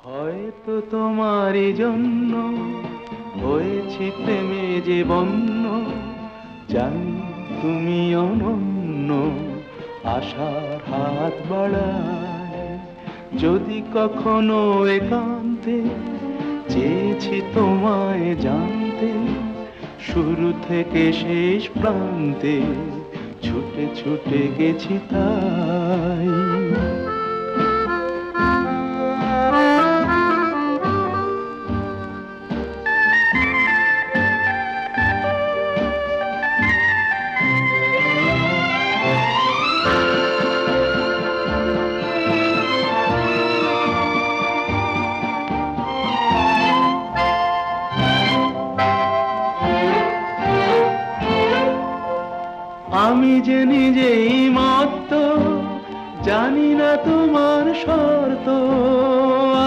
হয়তো তোমারই জন্য হয়েছি প্রেমে যে বন্য, জানি তুমি অনন্য, আশার হাত বাড়ায়। যদি কখনো একান্তে চেয়েছি তোমায় জানতে, শুরু থেকে শেষ প্রান্তে ছুটে ছুটে গেছি তাই। আমি যে নিজেই মত্ত, জানি না তোমার শর্ত।